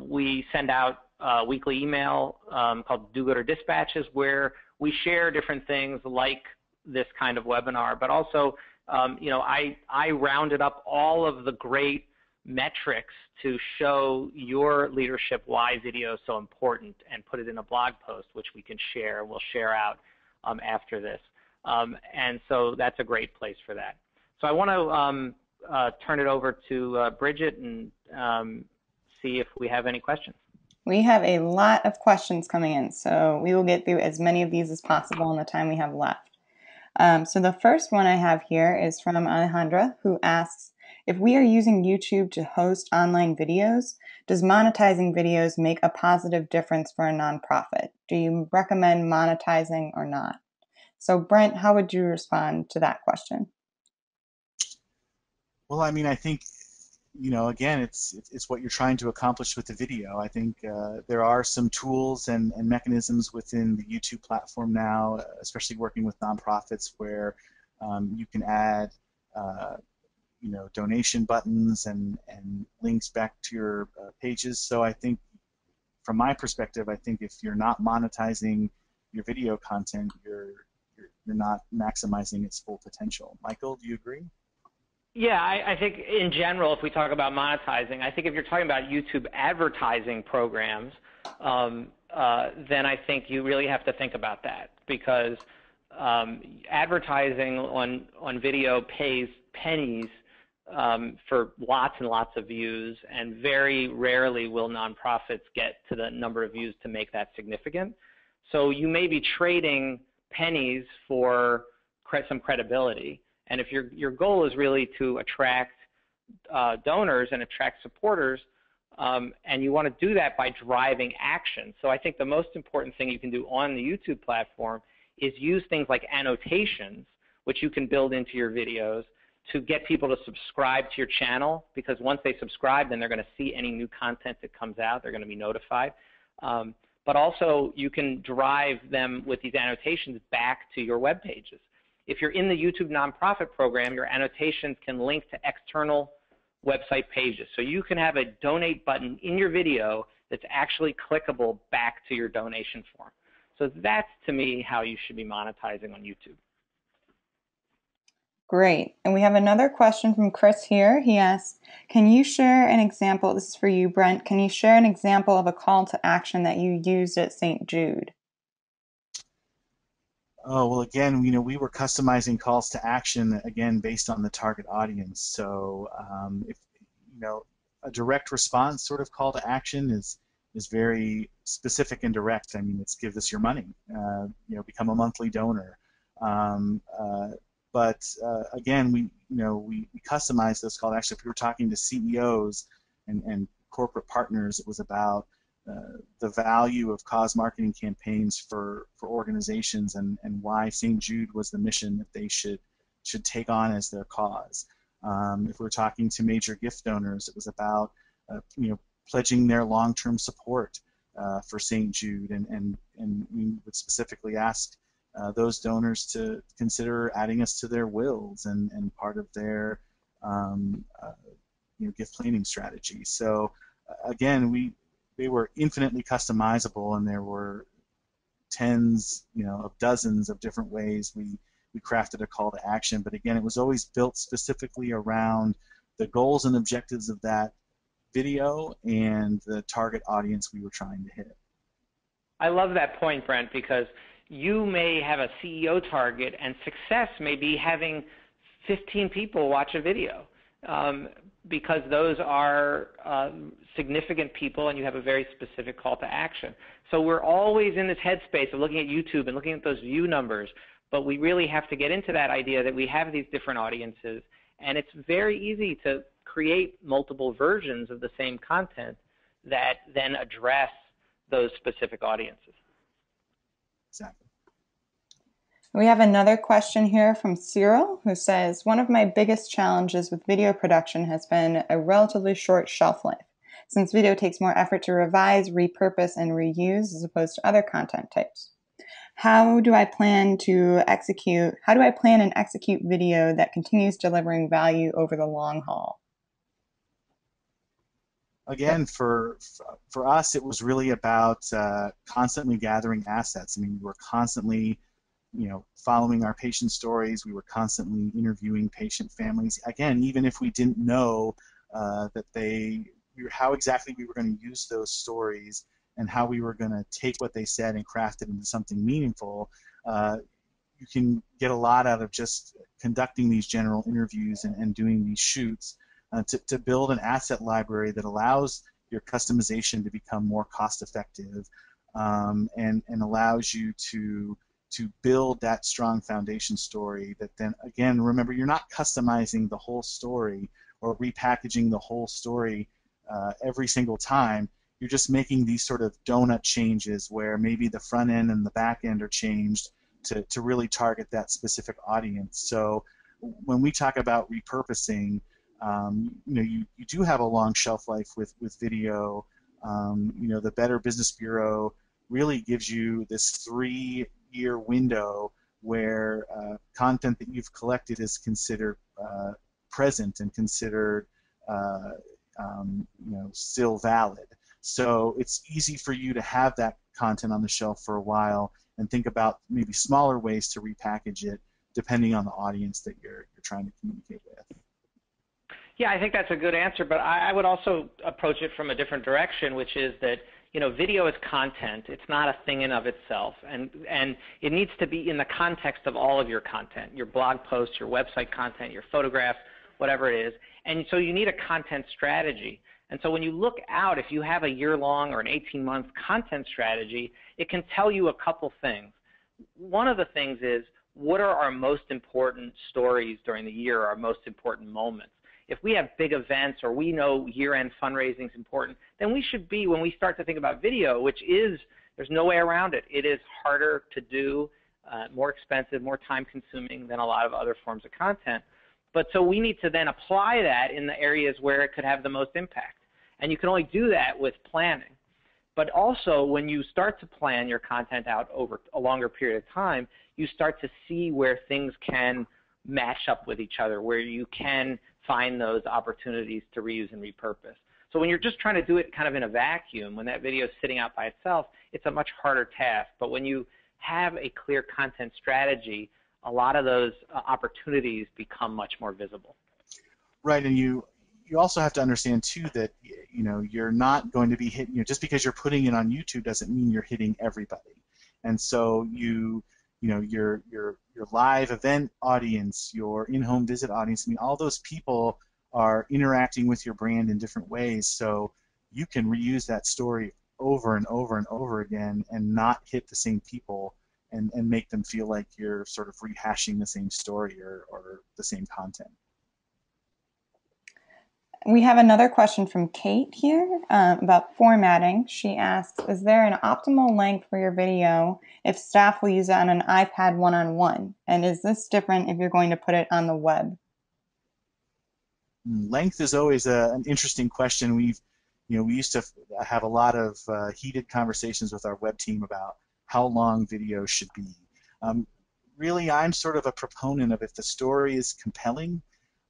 We send out a weekly email called Do-Gooder Dispatches, where we share different things like this kind of webinar, but also, I rounded up all of the great metrics to show your leadership why video is so important, and put it in a blog post, which we can share. We'll share out after this, and so that's a great place for that. So I want to turn it over to Bridget and see if we have any questions. We have a lot of questions coming in, so we will get through as many of these as possible in the time we have left. So the first one I have here is from Alejandra, who asks, if we are using YouTube to host online videos, does monetizing videos make a positive difference for a nonprofit? Do you recommend monetizing or not? So Brent, how would you respond to that question? Well, I mean, I think, again, it's what you're trying to accomplish with the video. I think there are some tools and mechanisms within the YouTube platform now, especially working with nonprofits, where you can add donation buttons and links back to your pages. So I think, from my perspective, I think if you're not monetizing your video content, you're not maximizing its full potential. Michael, do you agree? Yeah, I think in general, if we talk about monetizing, I think if you're talking about YouTube advertising programs, then I think you really have to think about that, because advertising on video pays pennies for lots and lots of views, and very rarely will nonprofits get to the number of views to make that significant. So you may be trading pennies for some credibility. And if your goal is really to attract donors and attract supporters, and you want to do that by driving action. So I think the most important thing you can do on the YouTube platform is use things like annotations, which you can build into your videos, to get people to subscribe to your channel, because once they subscribe, then they're going to see any new content that comes out. They're going to be notified. But also, you can drive them with these annotations back to your web pages. If you're in the YouTube nonprofit program, your annotations can link to external website pages. So you can have a donate button in your video that's actually clickable back to your donation form. So that's, to me, how you should be monetizing on YouTube. Great. And we have another question from Chris here. He asks, can you share an example, this is for you, Brent, can you share an example of a call to action that you used at St. Jude? Oh, well, again, we were customizing calls to action, again, based on the target audience. So if, a direct response sort of call to action is very specific and direct. I mean, it's give us your money, become a monthly donor. But again, we customize those call to action. If we were talking to CEOs and corporate partners, it was about the value of cause marketing campaigns for organizations and why St. Jude was the mission that they should take on as their cause. If we're talking to major gift donors, it was about pledging their long-term support for St. Jude, and we would specifically ask those donors to consider adding us to their wills and part of their gift planning strategy. So again, they were infinitely customizable, and there were tens, of dozens of different ways we crafted a call to action. But again, it was always built specifically around the goals and objectives of that video and the target audience we were trying to hit. I love that point, Brent, because you may have a CEO target, and success may be having 15 people watch a video, because those are significant people, and you have a very specific call to action. So we're always in this headspace of looking at YouTube and looking at those view numbers, but we really have to get into that idea that we have these different audiences, and it's very easy to create multiple versions of the same content that then address those specific audiences. Exactly. We have another question here from Cyril, who says, one of my biggest challenges with video production has been a relatively short shelf life, since video takes more effort to revise, repurpose, and reuse as opposed to other content types. How do I plan and execute video that continues delivering value over the long haul? Again, for us, it was really about constantly gathering assets. I mean, we were constantly, following our patient stories. We were constantly interviewing patient families. Again, even if we didn't know how exactly we were going to use those stories and how we were going to take what they said and craft it into something meaningful, you can get a lot out of just conducting these general interviews and doing these shoots. To build an asset library that allows your customization to become more cost-effective, and allows you to build that strong foundation story that then, again, remember, you're not customizing the whole story or repackaging the whole story every single time. You're just making these sort of donut changes where maybe the front end and the back end are changed to really target that specific audience. So when we talk about repurposing, you do have a long shelf life with video. The Better Business Bureau really gives you this 3-year window where content that you've collected is considered present and considered still valid. So it's easy for you to have that content on the shelf for a while and think about maybe smaller ways to repackage it depending on the audience that you're trying to communicate with. Yeah, I think that's a good answer, but I would also approach it from a different direction, which is that video is content. It's not a thing in of itself, and it needs to be in the context of all of your content, your blog posts, your website content, your photographs, whatever it is. And so you need a content strategy. And so when you look out, if you have a year-long or an 18-month content strategy, it can tell you a couple things. One of the things is, what are our most important stories during the year, our most important moments? If we have big events or we know year-end fundraising is important, then we should be, when we start to think about video, which is, there's no way around it. It is harder to do, more expensive, more time-consuming than a lot of other forms of content. But so we need to then apply that in the areas where it could have the most impact. And you can only do that with planning. But also, when you start to plan your content out over a longer period of time, you start to see where things can match up with each other, where you can find those opportunities to reuse and repurpose. So when you're just trying to do it kind of in a vacuum, when that video is sitting out by itself, it's a much harder task. But when you have a clear content strategy, a lot of those opportunities become much more visible. Right, and you also have to understand too that you're not going to be hitting, just because you're putting it on YouTube doesn't mean you're hitting everybody. And so your live event audience, your in-home visit audience, I mean, all those people are interacting with your brand in different ways, so you can reuse that story over and over and over again and not hit the same people and make them feel like you're sort of rehashing the same story or the same content. We have another question from Kate here about formatting. She asks, is there an optimal length for your video if staff will use it on an iPad one-on-one? And is this different if you're going to put it on the web? Length is always an interesting question. We used to have a lot of heated conversations with our web team about how long videos should be. Really, I'm sort of a proponent of if the story is compelling,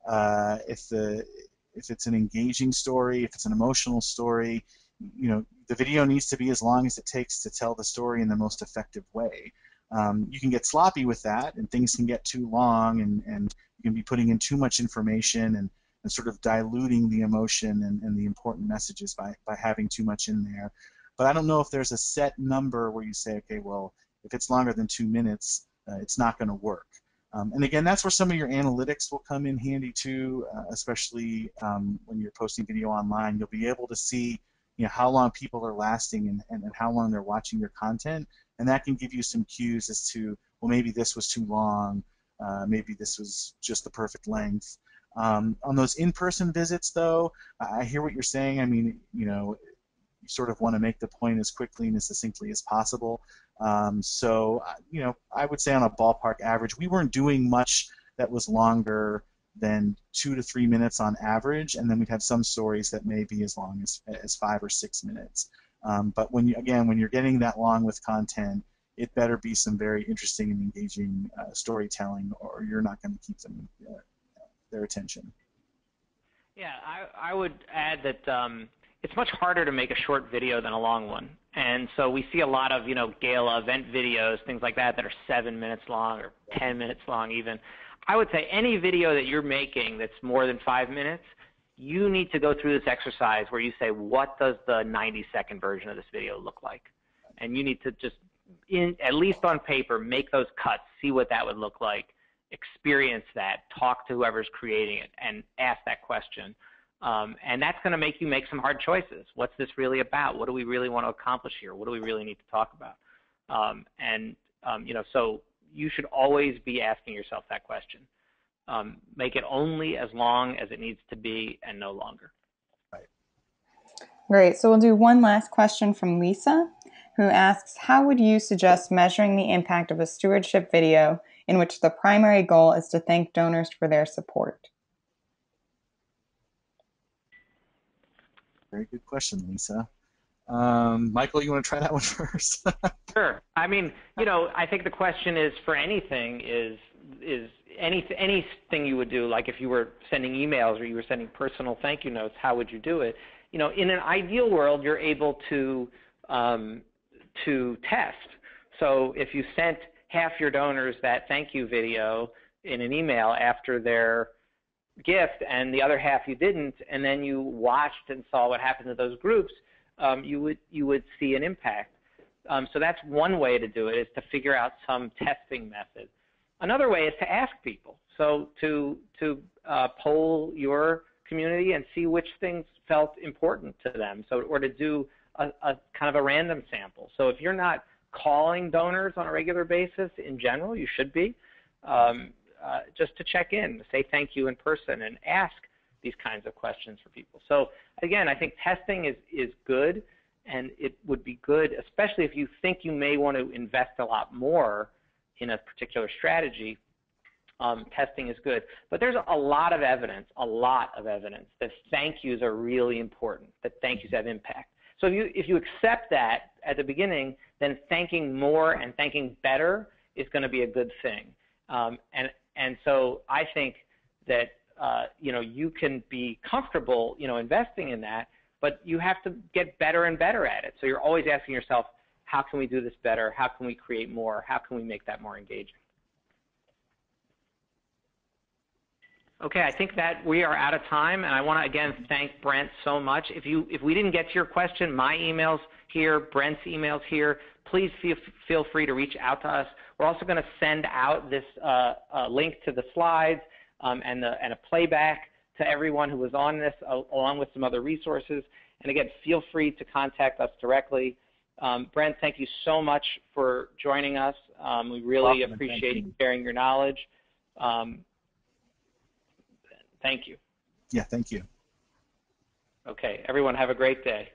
if it's an engaging story, if it's an emotional story, the video needs to be as long as it takes to tell the story in the most effective way. You can get sloppy with that, and things can get too long, and you can be putting in too much information and sort of diluting the emotion and the important messages by having too much in there. But I don't know if there's a set number where you say, okay, well, if it's longer than 2 minutes, it's not going to work. And again, that's where some of your analytics will come in handy too, especially when you're posting video online. You'll be able to see how long people are lasting and how long they're watching your content, and that can give you some cues as to, well, maybe this was too long, maybe this was just the perfect length. On those in-person visits, though, I hear what you're saying. I mean, you sort of want to make the point as quickly and as succinctly as possible. So, I would say on a ballpark average, we weren't doing much that was longer than 2 to 3 minutes on average, and then we'd have some stories that may be as long as 5 or 6 minutes. But when you're getting that long with content, it better be some very interesting and engaging storytelling, or you're not going to keep them their attention. Yeah, I would add that it's much harder to make a short video than a long one. And so we see a lot of, gala event videos, things like that are 7 minutes long or 10 minutes long even. I would say any video that you're making that's more than 5 minutes, you need to go through this exercise where you say, what does the 90-second version of this video look like? And you need to just, at least on paper, make those cuts, see what that would look like, experience that, talk to whoever's creating it, and ask that question. And that's going to make you make some hard choices. What's this really about? What do we really want to accomplish here? What do we really need to talk about? So you should always be asking yourself that question. Make it only as long as it needs to be and no longer. Right. Great. So we'll do one last question from Lisa, who asks, how would you suggest measuring the impact of a stewardship video in which the primary goal is to thank donors for their support? Very good question, Lisa. Michael, you want to try that one first? Sure. I mean, I think the question is for anything is anything you would do, like if you were sending emails or you were sending personal thank you notes, how would you do it? In an ideal world, you're able to test. So if you sent half your donors that thank you video in an email after their gift and the other half you didn't, and then you watched and saw what happened to those groups, you would see an impact. So that's one way to do it, is to figure out some testing method. Another way is to ask people. So to poll your community and see which things felt important to them. So, or to do a kind of a random sample. So if you're not calling donors on a regular basis, in general, you should be, just to check in, say thank you in person, and ask these kinds of questions for people. So again, I think testing is good, and it would be good, especially if you think you may want to invest a lot more in a particular strategy, testing is good. But there's a lot of evidence that thank yous are really important, that thank yous have impact. So if you accept that at the beginning, then thanking more and thanking better is going to be a good thing. And so I think that you can be comfortable investing in that, but you have to get better and better at it. So you're always asking yourself, how can we do this better? How can we create more? How can we make that more engaging? Okay, I think that we are out of time, and I want to again thank Brent so much. If we didn't get to your question, my email's here, Brent's email's here. Please feel free to reach out to us. We're also going to send out this link to the slides and a playback to everyone who was on this, along with some other resources. And again, feel free to contact us directly. Brent, thank you so much for joining us. We really appreciate you sharing your knowledge. Thank you. Yeah, thank you. Okay, everyone have a great day.